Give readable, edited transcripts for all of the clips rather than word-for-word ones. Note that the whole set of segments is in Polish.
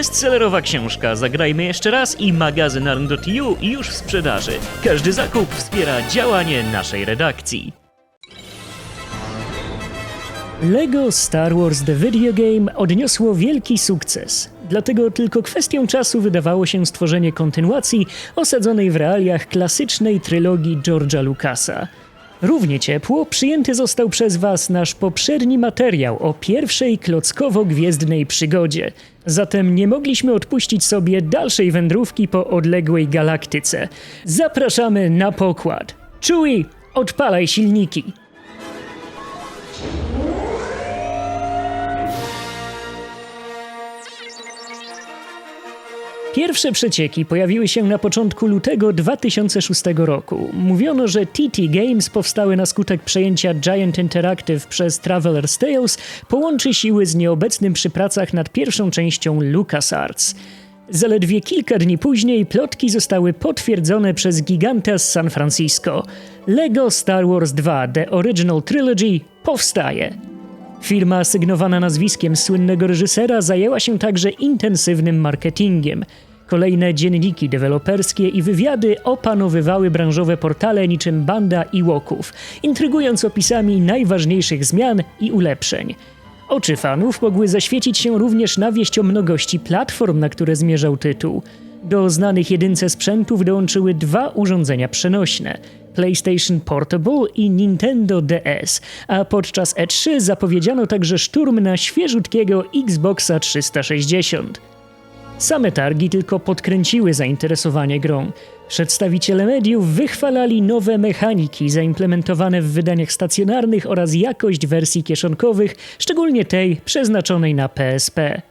Bestsellerowa książka Zagrajmy jeszcze raz i magazyn Arn.eu już w sprzedaży. Każdy zakup wspiera działanie naszej redakcji. LEGO Star Wars The Video Game odniosło wielki sukces. Dlatego tylko kwestią czasu wydawało się stworzenie kontynuacji osadzonej w realiach klasycznej trylogii George'a Lucasa. Równie ciepło przyjęty został przez Was nasz poprzedni materiał o pierwszej klockowo-gwiezdnej przygodzie. Zatem nie mogliśmy odpuścić sobie dalszej wędrówki po odległej galaktyce. Zapraszamy na pokład. Chewie, odpalaj silniki! Pierwsze przecieki pojawiły się na początku lutego 2006 roku. Mówiono, że TT Games powstały na skutek przejęcia Giant Interactive przez Traveler's Tales połączy siły z nieobecnym przy pracach nad pierwszą częścią LucasArts. Zaledwie kilka dni później plotki zostały potwierdzone przez giganta z San Francisco. LEGO Star Wars 2 The Original Trilogy powstaje. Firma sygnowana nazwiskiem słynnego reżysera zajęła się także intensywnym marketingiem. Kolejne dzienniki deweloperskie i wywiady opanowywały branżowe portale niczym banda Ewoków, intrygując opisami najważniejszych zmian i ulepszeń. Oczy fanów mogły zaświecić się również na wieść o mnogości platform, na które zmierzał tytuł. Do znanych jedynce sprzętów dołączyły 2 urządzenia przenośne – PlayStation Portable i Nintendo DS, a podczas E3 zapowiedziano także szturm na świeżutkiego Xboxa 360. Same targi tylko podkręciły zainteresowanie grą. Przedstawiciele mediów wychwalali nowe mechaniki zaimplementowane w wydaniach stacjonarnych oraz jakość wersji kieszonkowych, szczególnie tej przeznaczonej na PSP.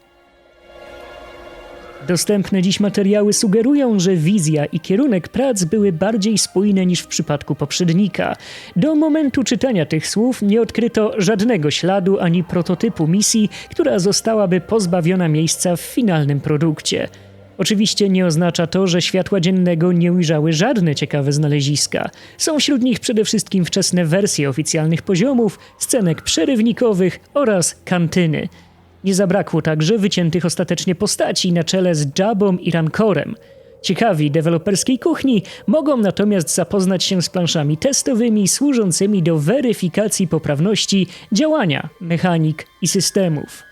Dostępne dziś materiały sugerują, że wizja i kierunek prac były bardziej spójne niż w przypadku poprzednika. Do momentu czytania tych słów nie odkryto żadnego śladu ani prototypu misji, która zostałaby pozbawiona miejsca w finalnym produkcie. Oczywiście nie oznacza to, że światła dziennego nie ujrzały żadne ciekawe znaleziska. Są wśród nich przede wszystkim wczesne wersje oficjalnych poziomów, scenek przerywnikowych oraz kantyny. Nie zabrakło także wyciętych ostatecznie postaci na czele z Jabbą i Rancorem. Ciekawi deweloperskiej kuchni mogą natomiast zapoznać się z planszami testowymi służącymi do weryfikacji poprawności działania mechanik i systemów.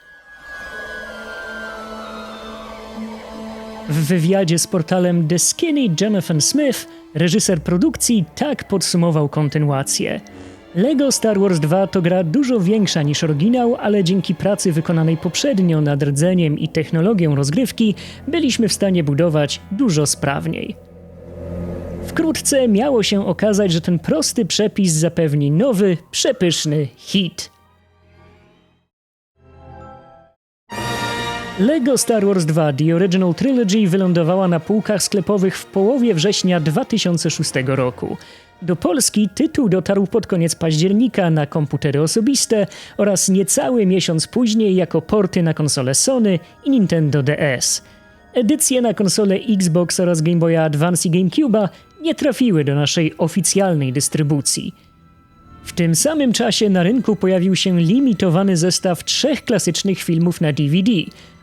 W wywiadzie z portalem The Skinny Jonathan Smith reżyser produkcji tak podsumował kontynuację. LEGO Star Wars 2 to gra dużo większa niż oryginał, ale dzięki pracy wykonanej poprzednio nad rdzeniem i technologią rozgrywki byliśmy w stanie budować dużo sprawniej. Wkrótce miało się okazać, że ten prosty przepis zapewni nowy, przepyszny hit. LEGO Star Wars 2 The Original Trilogy wylądowała na półkach sklepowych w połowie września 2006 roku. Do Polski tytuł dotarł pod koniec października na komputery osobiste oraz niecały miesiąc później jako porty na konsole Sony i Nintendo DS. Edycje na konsole Xbox oraz Game Boya Advance i GameCube'a nie trafiły do naszej oficjalnej dystrybucji. W tym samym czasie na rynku pojawił się limitowany zestaw 3 klasycznych filmów na DVD.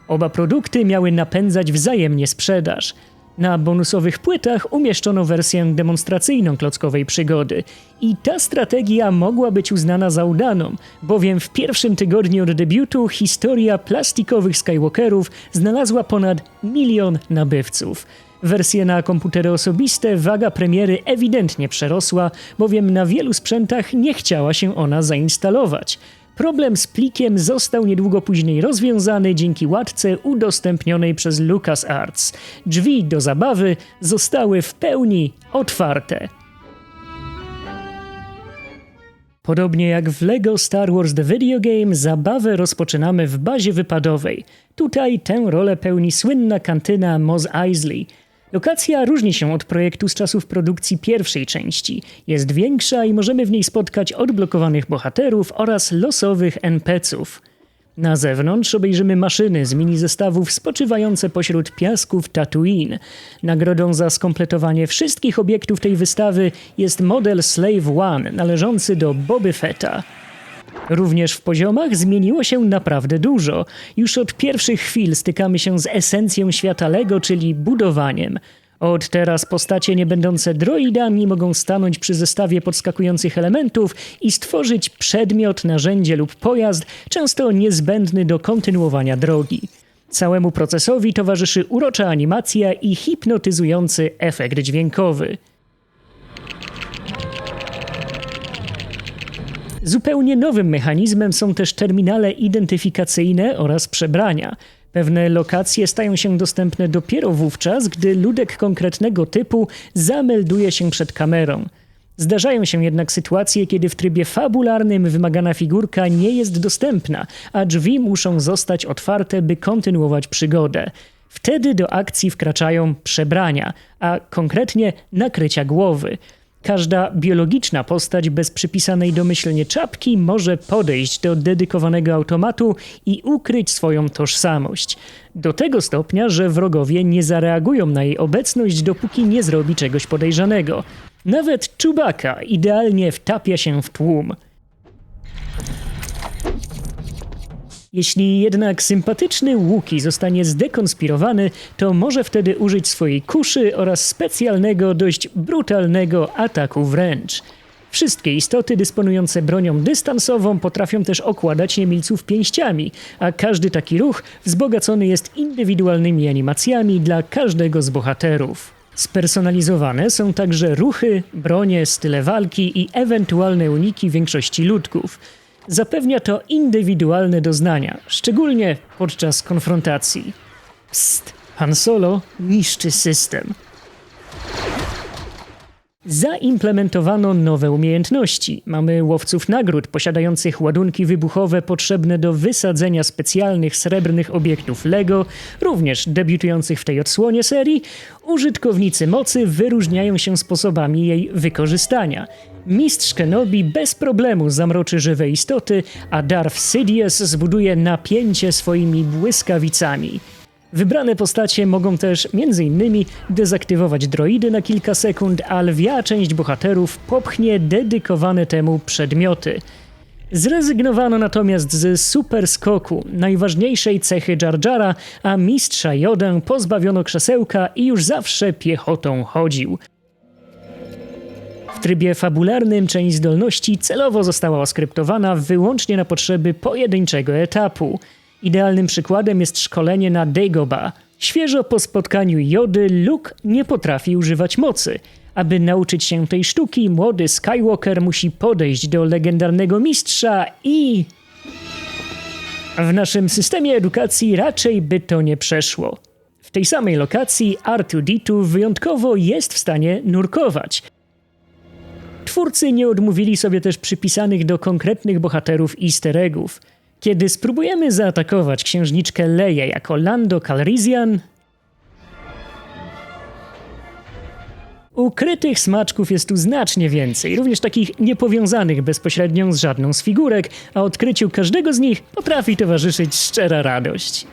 Oba produkty miały napędzać wzajemnie sprzedaż. Na bonusowych płytach umieszczono wersję demonstracyjną klockowej przygody i ta strategia mogła być uznana za udaną, bowiem w pierwszym tygodniu od debiutu historia plastikowych Skywalkerów znalazła ponad 1 milion nabywców. Wersje na komputery osobiste waga premiery ewidentnie przerosła, bowiem na wielu sprzętach nie chciała się ona zainstalować. Problem z plikiem został niedługo później rozwiązany dzięki łatce udostępnionej przez LucasArts. Drzwi do zabawy zostały w pełni otwarte. Podobnie jak w LEGO Star Wars The Video Game, zabawę rozpoczynamy w bazie wypadowej. Tutaj tę rolę pełni słynna kantyna Mos Eisley. Lokacja różni się od projektu z czasów produkcji pierwszej części. Jest większa i możemy w niej spotkać odblokowanych bohaterów oraz losowych NPC-ów. Na zewnątrz obejrzymy maszyny z mini-zestawów spoczywające pośród piasków Tatooine. Nagrodą za skompletowanie wszystkich obiektów tej wystawy jest model Slave One należący do Boby Fetta. Również w poziomach zmieniło się naprawdę dużo. Już od pierwszych chwil stykamy się z esencją świata LEGO, czyli budowaniem. Od teraz postacie nie będące droidami mogą stanąć przy zestawie podskakujących elementów i stworzyć przedmiot, narzędzie lub pojazd, często niezbędny do kontynuowania drogi. Całemu procesowi towarzyszy urocza animacja i hipnotyzujący efekt dźwiękowy. Zupełnie nowym mechanizmem są też terminale identyfikacyjne oraz przebrania. Pewne lokacje stają się dostępne dopiero wówczas, gdy ludek konkretnego typu zamelduje się przed kamerą. Zdarzają się jednak sytuacje, kiedy w trybie fabularnym wymagana figurka nie jest dostępna, a drzwi muszą zostać otwarte, by kontynuować przygodę. Wtedy do akcji wkraczają przebrania, a konkretnie nakrycia głowy. Każda biologiczna postać bez przypisanej domyślnie czapki może podejść do dedykowanego automatu i ukryć swoją tożsamość. Do tego stopnia, że wrogowie nie zareagują na jej obecność, dopóki nie zrobi czegoś podejrzanego. Nawet Chewbacca idealnie wtapia się w tłum. Jeśli jednak sympatyczny Wookiee zostanie zdekonspirowany, to może wtedy użyć swojej kuszy oraz specjalnego, dość brutalnego ataku wręcz. Wszystkie istoty dysponujące bronią dystansową potrafią też okładać niemilców pięściami, a każdy taki ruch wzbogacony jest indywidualnymi animacjami dla każdego z bohaterów. Spersonalizowane są także ruchy, bronie, style walki i ewentualne uniki większości ludków. Zapewnia to indywidualne doznania, szczególnie podczas konfrontacji. Psst, Han Solo niszczy system. Zaimplementowano nowe umiejętności. Mamy łowców nagród posiadających ładunki wybuchowe potrzebne do wysadzenia specjalnych srebrnych obiektów LEGO, również debiutujących w tej odsłonie serii. Użytkownicy mocy wyróżniają się sposobami jej wykorzystania. Mistrz Kenobi bez problemu zamroczy żywe istoty, a Darth Sidious zbuduje napięcie swoimi błyskawicami. Wybrane postacie mogą też m.in. dezaktywować droidy na kilka sekund, a lwia część bohaterów popchnie dedykowane temu przedmioty. Zrezygnowano natomiast z super skoku, najważniejszej cechy Jar Jara, a mistrza Jodę pozbawiono krzesełka i już zawsze piechotą chodził. W trybie fabularnym część zdolności celowo została oskryptowana wyłącznie na potrzeby pojedynczego etapu. Idealnym przykładem jest szkolenie na Dagobah. Świeżo po spotkaniu Jody Luke nie potrafi używać mocy. Aby nauczyć się tej sztuki, młody Skywalker musi podejść do legendarnego mistrza i... W naszym systemie edukacji raczej by to nie przeszło. W tej samej lokacji R2-D2 wyjątkowo jest w stanie nurkować. Twórcy nie odmówili sobie też przypisanych do konkretnych bohaterów easter eggów. Kiedy spróbujemy zaatakować księżniczkę Leię jako Lando Calrissian, ukrytych smaczków jest tu znacznie więcej, również takich niepowiązanych bezpośrednio z żadną z figurek, a odkryciu każdego z nich potrafi towarzyszyć szczera radość.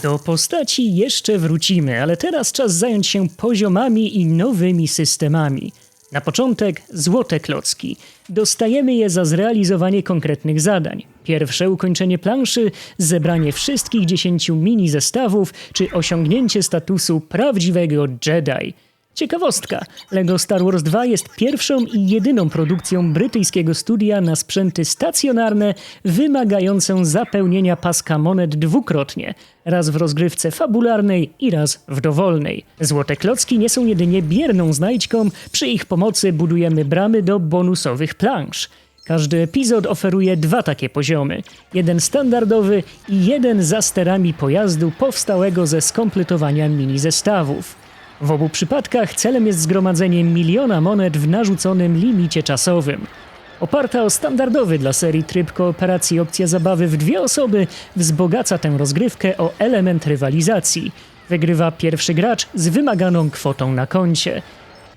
Do postaci jeszcze wrócimy, ale teraz czas zająć się poziomami i nowymi systemami. Na początek złote klocki. Dostajemy je za zrealizowanie konkretnych zadań. Pierwsze ukończenie planszy, zebranie wszystkich 10 mini zestawów czy osiągnięcie statusu prawdziwego Jedi. Ciekawostka, LEGO Star Wars 2 jest pierwszą i jedyną produkcją brytyjskiego studia na sprzęty stacjonarne wymagającą zapełnienia paska monet dwukrotnie, raz w rozgrywce fabularnej i raz w dowolnej. Złote klocki nie są jedynie bierną znajdźką, przy ich pomocy budujemy bramy do bonusowych plansz. Każdy epizod oferuje 2 takie poziomy, jeden standardowy i jeden za sterami pojazdu powstałego ze skompletowania mini zestawów. W obu przypadkach celem jest zgromadzenie 1 000 000 monet w narzuconym limicie czasowym. Oparta o standardowy dla serii tryb kooperacji opcja zabawy w 2 osoby wzbogaca tę rozgrywkę o element rywalizacji. Wygrywa pierwszy gracz z wymaganą kwotą na koncie.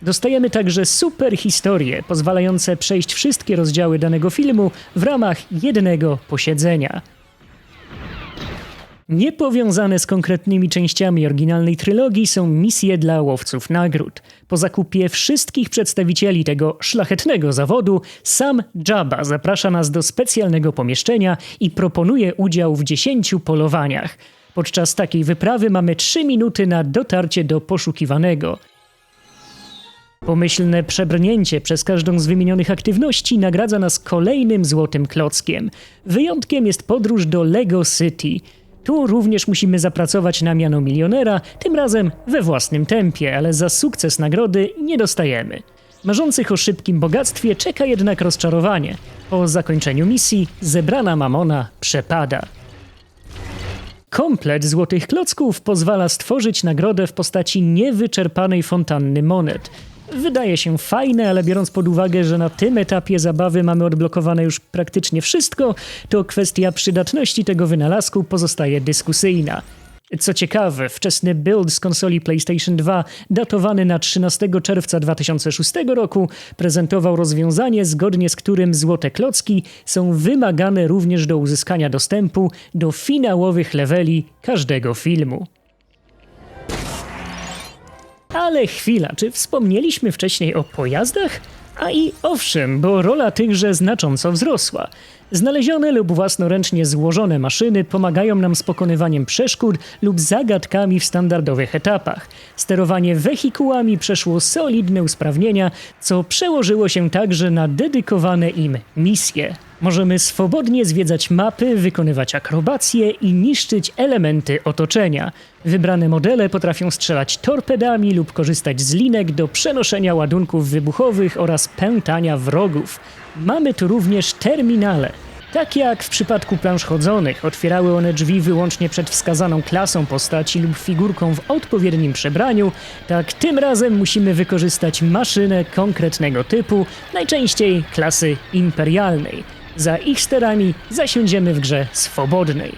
Dostajemy także super historie, pozwalające przejść wszystkie rozdziały danego filmu w ramach jednego posiedzenia. Niepowiązane z konkretnymi częściami oryginalnej trylogii są misje dla łowców nagród. Po zakupie wszystkich przedstawicieli tego szlachetnego zawodu, sam Jabba zaprasza nas do specjalnego pomieszczenia i proponuje udział w 10 polowaniach. Podczas takiej wyprawy mamy 3 minuty na dotarcie do poszukiwanego. Pomyślne przebrnięcie przez każdą z wymienionych aktywności nagradza nas kolejnym złotym klockiem. Wyjątkiem jest podróż do Lego City. Tu również musimy zapracować na miano milionera, tym razem we własnym tempie, ale za sukces nagrody nie dostajemy. Marzących o szybkim bogactwie czeka jednak rozczarowanie. Po zakończeniu misji zebrana mamona przepada. Komplet złotych klocków pozwala stworzyć nagrodę w postaci niewyczerpanej fontanny monet. Wydaje się fajne, ale biorąc pod uwagę, że na tym etapie zabawy mamy odblokowane już praktycznie wszystko, to kwestia przydatności tego wynalazku pozostaje dyskusyjna. Co ciekawe, wczesny build z konsoli PlayStation 2, datowany na 13 czerwca 2006 roku, prezentował rozwiązanie, zgodnie z którym złote klocki są wymagane również do uzyskania dostępu do finałowych leveli każdego filmu. Ale chwila, czy wspomnieliśmy wcześniej o pojazdach? A i owszem, bo rola tychże znacząco wzrosła. Znalezione lub własnoręcznie złożone maszyny pomagają nam z pokonywaniem przeszkód lub zagadkami w standardowych etapach. Sterowanie wehikułami przeszło solidne usprawnienia, co przełożyło się także na dedykowane im misje. Możemy swobodnie zwiedzać mapy, wykonywać akrobacje i niszczyć elementy otoczenia. Wybrane modele potrafią strzelać torpedami lub korzystać z linek do przenoszenia ładunków wybuchowych oraz pętania wrogów. Mamy tu również terminale. Tak jak w przypadku plansz chodzonych, otwierały one drzwi wyłącznie przed wskazaną klasą postaci lub figurką w odpowiednim przebraniu, tak tym razem musimy wykorzystać maszynę konkretnego typu, najczęściej klasy imperialnej. Za ich sterami zasiądziemy w grze swobodnej.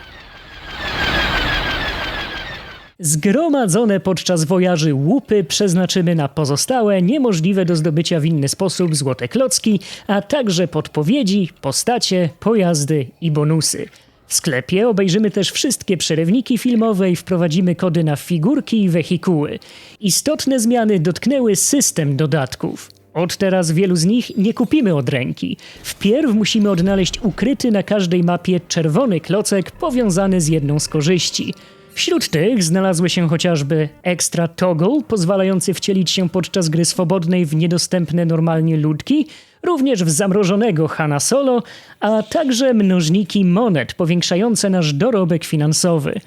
Zgromadzone podczas wojaży łupy przeznaczymy na pozostałe, niemożliwe do zdobycia w inny sposób złote klocki, a także podpowiedzi, postacie, pojazdy i bonusy. W sklepie obejrzymy też wszystkie przerywniki filmowe i wprowadzimy kody na figurki i wehikuły. Istotne zmiany dotknęły system dodatków. Od teraz wielu z nich nie kupimy od ręki. Wpierw musimy odnaleźć ukryty na każdej mapie czerwony klocek powiązany z jedną z korzyści. Wśród tych znalazły się chociażby Extra Toggle, pozwalający wcielić się podczas gry swobodnej w niedostępne normalnie ludki, również w zamrożonego Hana Solo, a także mnożniki monet powiększające nasz dorobek finansowy.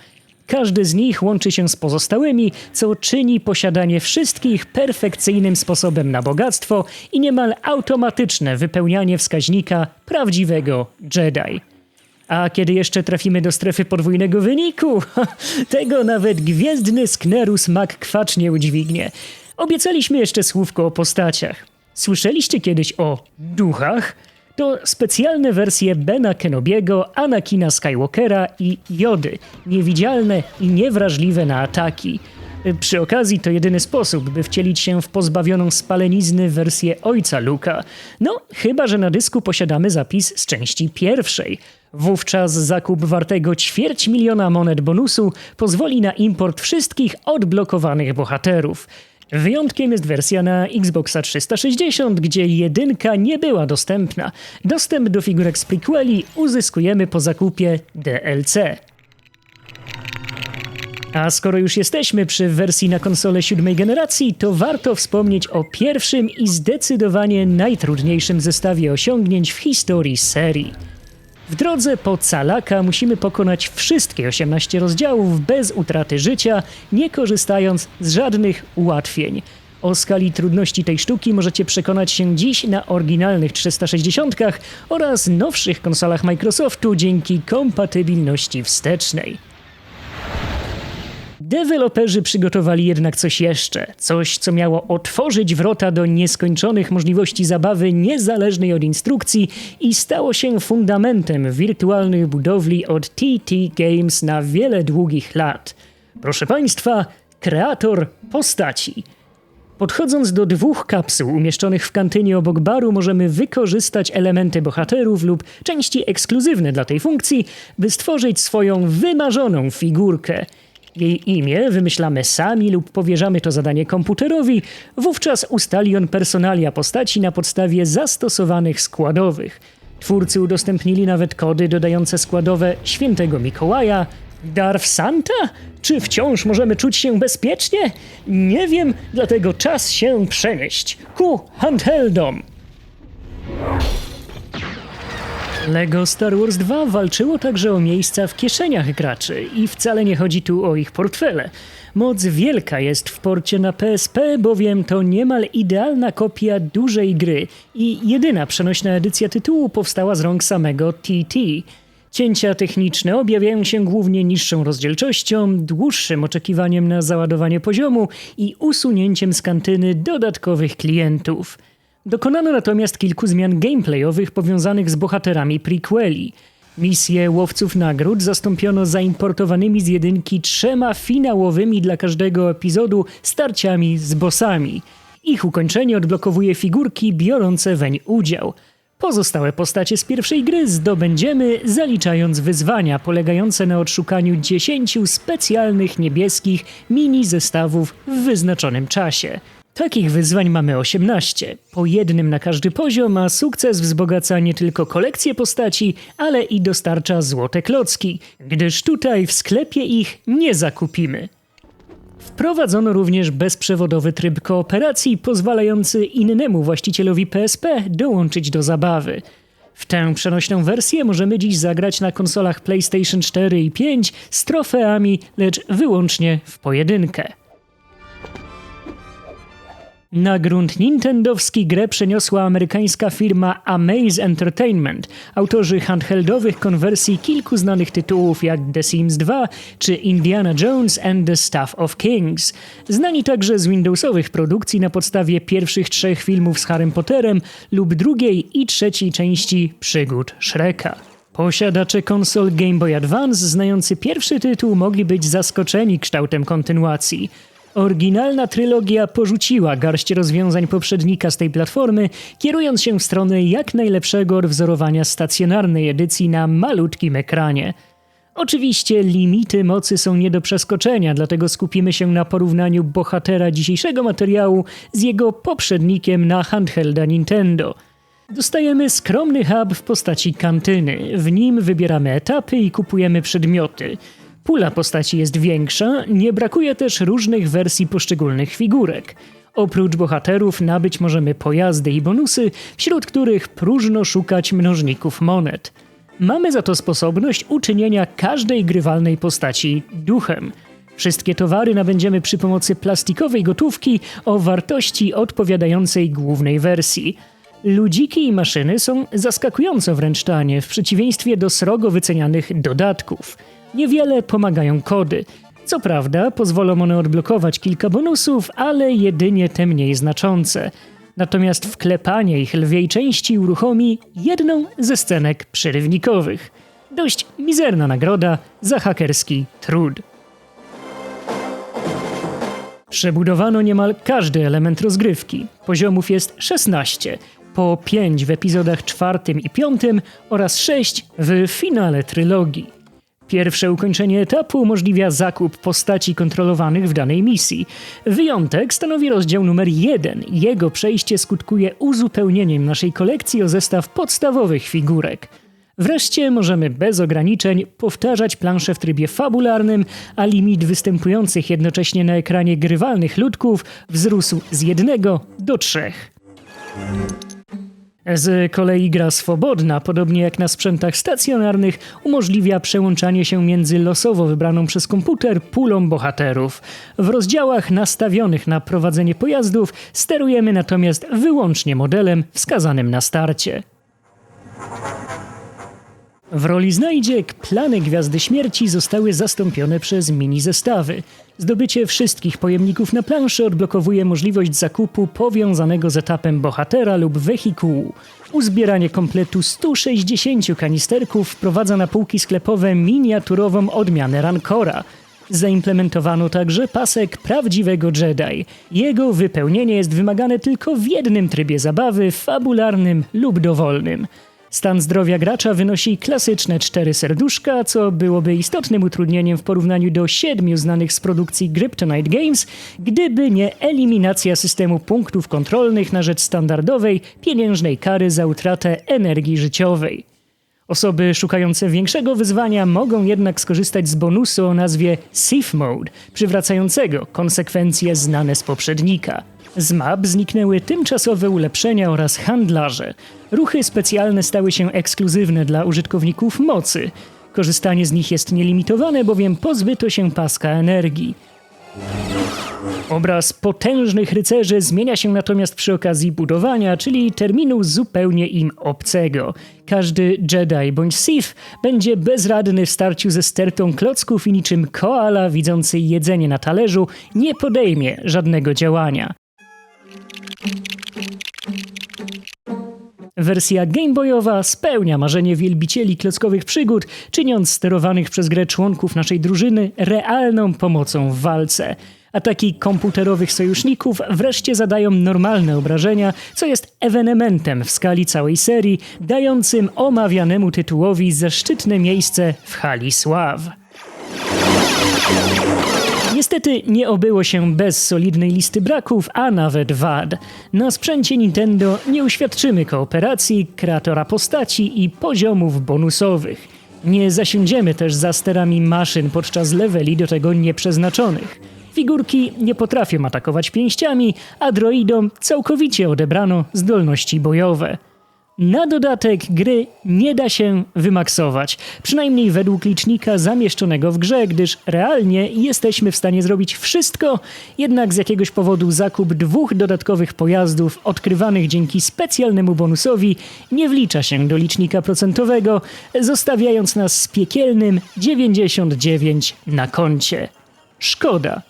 Każdy z nich łączy się z pozostałymi, co czyni posiadanie wszystkich perfekcyjnym sposobem na bogactwo i niemal automatyczne wypełnianie wskaźnika prawdziwego Jedi. A kiedy jeszcze trafimy do strefy podwójnego wyniku, tego nawet gwiezdny Sknerus McQuatch nie udźwignie. Obiecaliśmy jeszcze słówko o postaciach. Słyszeliście kiedyś o duchach? To specjalne wersje Bena Kenobiego, Anakina Skywalkera i Jody, niewidzialne i niewrażliwe na ataki. Przy okazji to jedyny sposób, by wcielić się w pozbawioną spalenizny wersję ojca Luka. No, chyba że na dysku posiadamy zapis z części pierwszej. Wówczas zakup wartego 250 000 monet bonusu pozwoli na import wszystkich odblokowanych bohaterów. Wyjątkiem jest wersja na Xboxa 360, gdzie jedynka nie była dostępna. Dostęp do figurek z prequeli uzyskujemy po zakupie DLC. A skoro już jesteśmy przy wersji na konsolę 7. generacji, to warto wspomnieć o pierwszym i zdecydowanie najtrudniejszym zestawie osiągnięć w historii serii. W drodze po Calaka musimy pokonać wszystkie 18 rozdziałów bez utraty życia, nie korzystając z żadnych ułatwień. O skali trudności tej sztuki możecie przekonać się dziś na oryginalnych 360 oraz nowszych konsolach Microsoftu dzięki kompatybilności wstecznej. Deweloperzy przygotowali jednak coś jeszcze. Coś, co miało otworzyć wrota do nieskończonych możliwości zabawy niezależnej od instrukcji i stało się fundamentem wirtualnych budowli od TT Games na wiele długich lat. Proszę Państwa, kreator postaci. Podchodząc do 2 kapsuł umieszczonych w kantynie obok baru, możemy wykorzystać elementy bohaterów lub części ekskluzywne dla tej funkcji, by stworzyć swoją wymarzoną figurkę. Jej imię wymyślamy sami lub powierzamy to zadanie komputerowi, wówczas ustali on personalia postaci na podstawie zastosowanych składowych. Twórcy udostępnili nawet kody dodające składowe Świętego Mikołaja. Darth Santa? Czy wciąż możemy czuć się bezpiecznie? Nie wiem, dlatego czas się przenieść ku handheldom. LEGO Star Wars 2 walczyło także o miejsca w kieszeniach graczy i wcale nie chodzi tu o ich portfele. Moc wielka jest w porcie na PSP, bowiem to niemal idealna kopia dużej gry i jedyna przenośna edycja tytułu powstała z rąk samego TT. Cięcia techniczne objawiają się głównie niższą rozdzielczością, dłuższym oczekiwaniem na załadowanie poziomu i usunięciem z kantyny dodatkowych klientów. Dokonano natomiast kilku zmian gameplayowych powiązanych z bohaterami prequeli. Misje łowców nagród zastąpiono zaimportowanymi z jedynki 3 finałowymi dla każdego epizodu starciami z bossami. Ich ukończenie odblokowuje figurki biorące weń udział. Pozostałe postacie z pierwszej gry zdobędziemy, zaliczając wyzwania polegające na odszukaniu 10 specjalnych niebieskich mini zestawów w wyznaczonym czasie. Takich wyzwań mamy 18, po jednym na każdy poziom, a sukces wzbogaca nie tylko kolekcję postaci, ale i dostarcza złote klocki, gdyż tutaj w sklepie ich nie zakupimy. Wprowadzono również bezprzewodowy tryb kooperacji pozwalający innemu właścicielowi PSP dołączyć do zabawy. W tę przenośną wersję możemy dziś zagrać na konsolach PlayStation 4 i 5 z trofeami, lecz wyłącznie w pojedynkę. Na grunt nintendowski grę przeniosła amerykańska firma Amaze Entertainment, autorzy handheldowych konwersji kilku znanych tytułów jak The Sims 2 czy Indiana Jones and the Staff of Kings. Znani także z Windowsowych produkcji na podstawie pierwszych 3 filmów z Harrym Potterem lub drugiej i trzeciej części przygód Shreka. Posiadacze konsol Game Boy Advance znający pierwszy tytuł mogli być zaskoczeni kształtem kontynuacji. Oryginalna trylogia porzuciła garść rozwiązań poprzednika z tej platformy, kierując się w stronę jak najlepszego odwzorowania stacjonarnej edycji na malutkim ekranie. Oczywiście limity mocy są nie do przeskoczenia, dlatego skupimy się na porównaniu bohatera dzisiejszego materiału z jego poprzednikiem na handhelda Nintendo. Dostajemy skromny hub w postaci kantyny, w nim wybieramy etapy i kupujemy przedmioty. Pula postaci jest większa, nie brakuje też różnych wersji poszczególnych figurek. Oprócz bohaterów nabyć możemy pojazdy i bonusy, wśród których próżno szukać mnożników monet. Mamy za to sposobność uczynienia każdej grywalnej postaci duchem. Wszystkie towary nabędziemy przy pomocy plastikowej gotówki o wartości odpowiadającej głównej wersji. Ludziki i maszyny są zaskakująco wręcz tanie, w przeciwieństwie do srogo wycenianych dodatków. Niewiele pomagają kody. Co prawda pozwolą one odblokować kilka bonusów, ale jedynie te mniej znaczące. Natomiast wklepanie ich lwiej części uruchomi jedną ze scenek przerywnikowych. Dość mizerna nagroda za hakerski trud. Przebudowano niemal każdy element rozgrywki. Poziomów jest 16, po 5 w epizodach 4 i 5 oraz 6 w finale trylogii. Pierwsze ukończenie etapu umożliwia zakup postaci kontrolowanych w danej misji. Wyjątek stanowi rozdział numer 1. Jego przejście skutkuje uzupełnieniem naszej kolekcji o zestaw podstawowych figurek. Wreszcie możemy bez ograniczeń powtarzać planszę w trybie fabularnym, a limit występujących jednocześnie na ekranie grywalnych ludków wzrósł z 1 do 3. Z kolei gra swobodna, podobnie jak na sprzętach stacjonarnych, umożliwia przełączanie się między losowo wybraną przez komputer pulą bohaterów. W rozdziałach nastawionych na prowadzenie pojazdów sterujemy natomiast wyłącznie modelem wskazanym na starcie. W roli znajdziek plany Gwiazdy Śmierci zostały zastąpione przez mini zestawy. Zdobycie wszystkich pojemników na planszy odblokowuje możliwość zakupu powiązanego z etapem bohatera lub wehikułu. Uzbieranie kompletu 160 kanisterków wprowadza na półki sklepowe miniaturową odmianę Rancora. Zaimplementowano także pasek prawdziwego Jedi. Jego wypełnienie jest wymagane tylko w jednym trybie zabawy, fabularnym lub dowolnym. Stan zdrowia gracza wynosi klasyczne 4 serduszka, co byłoby istotnym utrudnieniem w porównaniu do 7 znanych z produkcji Kryptonite Games, gdyby nie eliminacja systemu punktów kontrolnych na rzecz standardowej, pieniężnej kary za utratę energii życiowej. Osoby szukające większego wyzwania mogą jednak skorzystać z bonusu o nazwie Sith Mode, przywracającego konsekwencje znane z poprzednika. Z map zniknęły tymczasowe ulepszenia oraz handlarze. Ruchy specjalne stały się ekskluzywne dla użytkowników mocy. Korzystanie z nich jest nielimitowane, bowiem pozbyto się paska energii. Obraz potężnych rycerzy zmienia się natomiast przy okazji budowania, czyli terminu zupełnie im obcego. Każdy Jedi bądź Sith będzie bezradny w starciu ze stertą klocków i niczym koala widzący jedzenie na talerzu nie podejmie żadnego działania. Wersja gameboyowa spełnia marzenie wielbicieli klockowych przygód, czyniąc sterowanych przez grę członków naszej drużyny realną pomocą w walce. Ataki komputerowych sojuszników wreszcie zadają normalne obrażenia, co jest ewenementem w skali całej serii, dającym omawianemu tytułowi zaszczytne miejsce w hali sław. Niestety nie obyło się bez solidnej listy braków, a nawet wad. Na sprzęcie Nintendo nie uświadczymy kooperacji, kreatora postaci i poziomów bonusowych. Nie zasiądziemy też za sterami maszyn podczas leveli do tego nieprzeznaczonych. Figurki nie potrafią atakować pięściami, a droidom całkowicie odebrano zdolności bojowe. Na dodatek gry nie da się wymaksować, przynajmniej według licznika zamieszczonego w grze, gdyż realnie jesteśmy w stanie zrobić wszystko, jednak z jakiegoś powodu zakup 2 dodatkowych pojazdów odkrywanych dzięki specjalnemu bonusowi nie wlicza się do licznika procentowego, zostawiając nas z piekielnym 99 na koncie. Szkoda.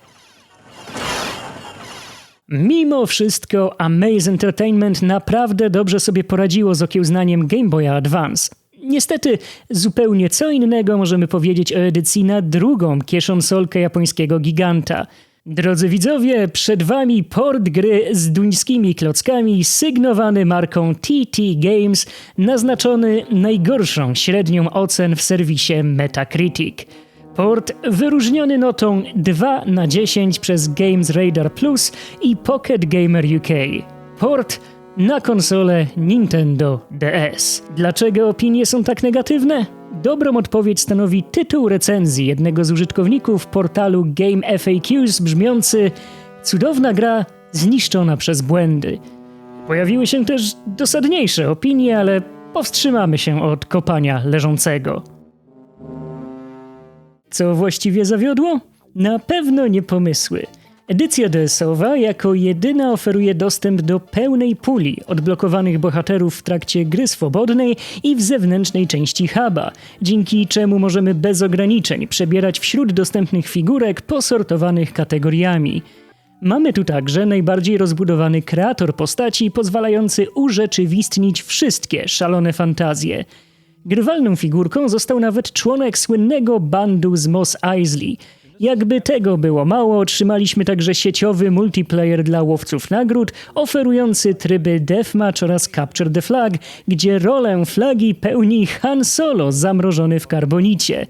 Mimo wszystko Amaze Entertainment naprawdę dobrze sobie poradziło z okiełznaniem Game Boya Advance. Niestety zupełnie co innego możemy powiedzieć o edycji na drugą kieszonsolkę japońskiego giganta. Drodzy widzowie, przed wami port gry z duńskimi klockami sygnowany marką TT Games, naznaczony najgorszą średnią ocen w serwisie Metacritic. Port wyróżniony notą 2 na 10 przez Games Radar Plus i Pocket Gamer UK. Port na konsolę Nintendo DS. Dlaczego opinie są tak negatywne? Dobrą odpowiedź stanowi tytuł recenzji jednego z użytkowników portalu Game FAQs brzmiący: cudowna gra zniszczona przez błędy. Pojawiły się też dosadniejsze opinie, ale powstrzymamy się od kopania leżącego. Co właściwie zawiodło? Na pewno nie pomysły. Edycja DS-owa jako jedyna oferuje dostęp do pełnej puli odblokowanych bohaterów w trakcie gry swobodnej i w zewnętrznej części huba, dzięki czemu możemy bez ograniczeń przebierać wśród dostępnych figurek posortowanych kategoriami. Mamy tu także najbardziej rozbudowany kreator postaci pozwalający urzeczywistnić wszystkie szalone fantazje. Grywalną figurką został nawet członek słynnego bandu z Mos Eisley. Jakby tego było mało, otrzymaliśmy także sieciowy multiplayer dla łowców nagród, oferujący tryby Deathmatch oraz Capture the Flag, gdzie rolę flagi pełni Han Solo zamrożony w karbonicie.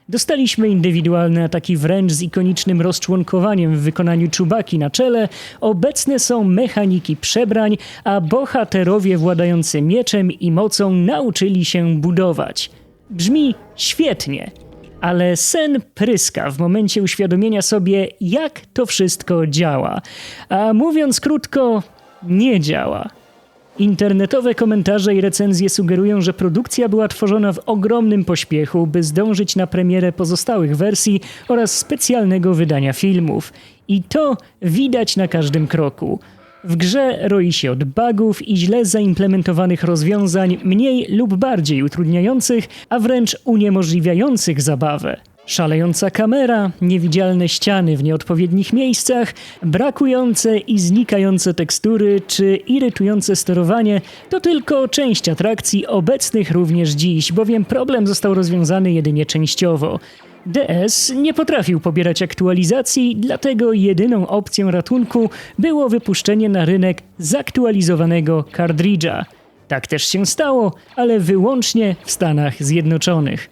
Dostaliśmy indywidualne ataki wręcz z ikonicznym rozczłonkowaniem w wykonaniu Chewbacki na czele, obecne są mechaniki przebrań, a bohaterowie władający mieczem i mocą nauczyli się budować. Brzmi świetnie, ale sen pryska w momencie uświadomienia sobie, jak to wszystko działa. A mówiąc krótko, nie działa. Internetowe komentarze i recenzje sugerują, że produkcja była tworzona w ogromnym pośpiechu, by zdążyć na premierę pozostałych wersji oraz specjalnego wydania filmów. I to widać na każdym kroku. W grze roi się od bugów i źle zaimplementowanych rozwiązań mniej lub bardziej utrudniających, a wręcz uniemożliwiających zabawę. Szalejąca kamera, niewidzialne ściany w nieodpowiednich miejscach, brakujące i znikające tekstury czy irytujące sterowanie to tylko część atrakcji obecnych również dziś, bowiem problem został rozwiązany jedynie częściowo. DS nie potrafił pobierać aktualizacji, dlatego jedyną opcją ratunku było wypuszczenie na rynek zaktualizowanego kartridża. Tak też się stało, ale wyłącznie w Stanach Zjednoczonych.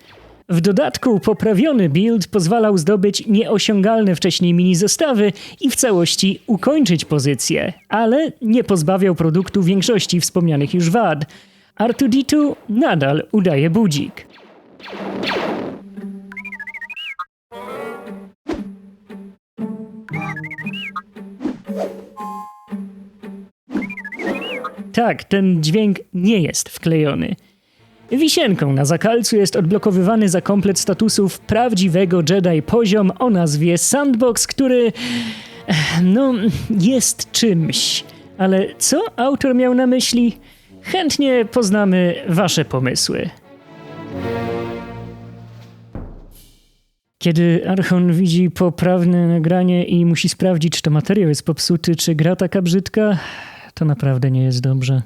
W dodatku poprawiony build pozwalał zdobyć nieosiągalne wcześniej mini-zestawy i w całości ukończyć pozycję, ale nie pozbawiał produktu większości wspomnianych już wad. R2-D2 nadal udaje budzik. Tak, ten dźwięk nie jest wklejony. Wisienką na zakalcu jest odblokowywany za komplet statusów prawdziwego Jedi poziom o nazwie Sandbox, który jest czymś. Ale co autor miał na myśli? Chętnie poznamy wasze pomysły. Kiedy Archon widzi poprawne nagranie i musi sprawdzić, czy to materiał jest popsuty, czy gra taka brzydka, to naprawdę nie jest dobrze.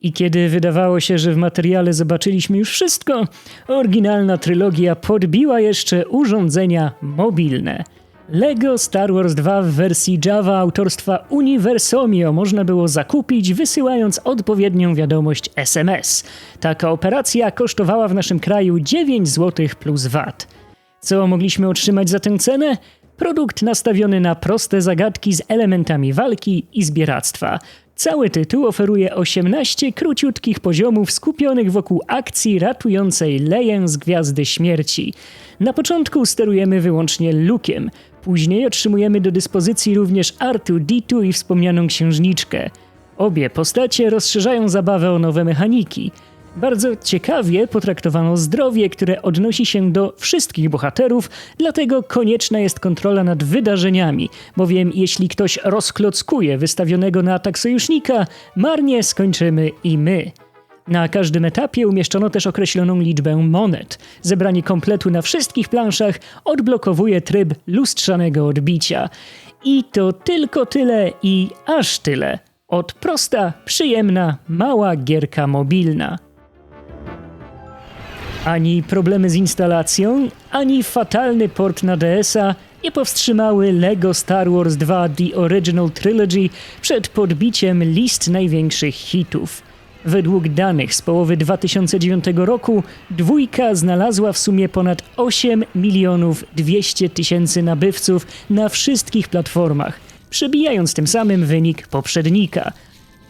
I kiedy wydawało się, że w materiale zobaczyliśmy już wszystko, oryginalna trylogia podbiła jeszcze urządzenia mobilne. Lego Star Wars 2 w wersji Java autorstwa Universomio można było zakupić, wysyłając odpowiednią wiadomość SMS. Taka operacja kosztowała w naszym kraju 9 zł plus VAT. Co mogliśmy otrzymać za tę cenę? Produkt nastawiony na proste zagadki z elementami walki i zbieractwa. Cały tytuł oferuje 18 króciutkich poziomów skupionych wokół akcji ratującej Leię z Gwiazdy Śmierci. Na początku sterujemy wyłącznie Luke'iem, później otrzymujemy do dyspozycji również R2-D2 i wspomnianą księżniczkę. Obie postacie rozszerzają zabawę o nowe mechaniki. Bardzo ciekawie potraktowano zdrowie, które odnosi się do wszystkich bohaterów, dlatego konieczna jest kontrola nad wydarzeniami, bowiem jeśli ktoś rozklockuje wystawionego na atak sojusznika, marnie skończymy i my. Na każdym etapie umieszczono też określoną liczbę monet. Zebranie kompletu na wszystkich planszach odblokowuje tryb lustrzanego odbicia. I to tylko tyle i aż tyle. Od prosta, przyjemna, mała gierka mobilna. Ani problemy z instalacją, ani fatalny port na DS-a nie powstrzymały LEGO Star Wars 2 The Original Trilogy przed podbiciem list największych hitów. Według danych z połowy 2009 roku dwójka znalazła w sumie ponad 8 200 000 nabywców na wszystkich platformach, przebijając tym samym wynik poprzednika.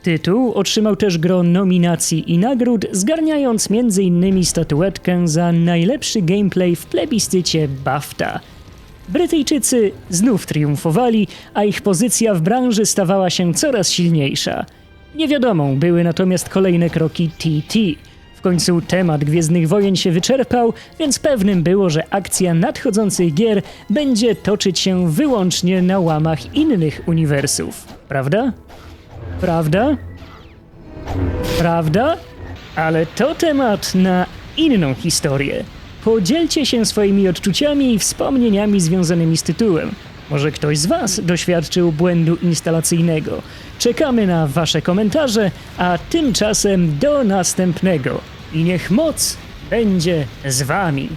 Tytuł otrzymał też gro nominacji i nagród, zgarniając m.in. statuetkę za najlepszy gameplay w plebiscycie BAFTA. Brytyjczycy znów triumfowali, a ich pozycja w branży stawała się coraz silniejsza. Niewiadomą były natomiast kolejne kroki TT. W końcu temat Gwiezdnych Wojen się wyczerpał, więc pewnym było, że akcja nadchodzących gier będzie toczyć się wyłącznie na łamach innych uniwersów. Prawda? Prawda? Prawda? Ale to temat na inną historię. Podzielcie się swoimi odczuciami i wspomnieniami związanymi z tytułem. Może ktoś z was doświadczył błędu instalacyjnego. Czekamy na wasze komentarze, a tymczasem do następnego. I niech moc będzie z wami.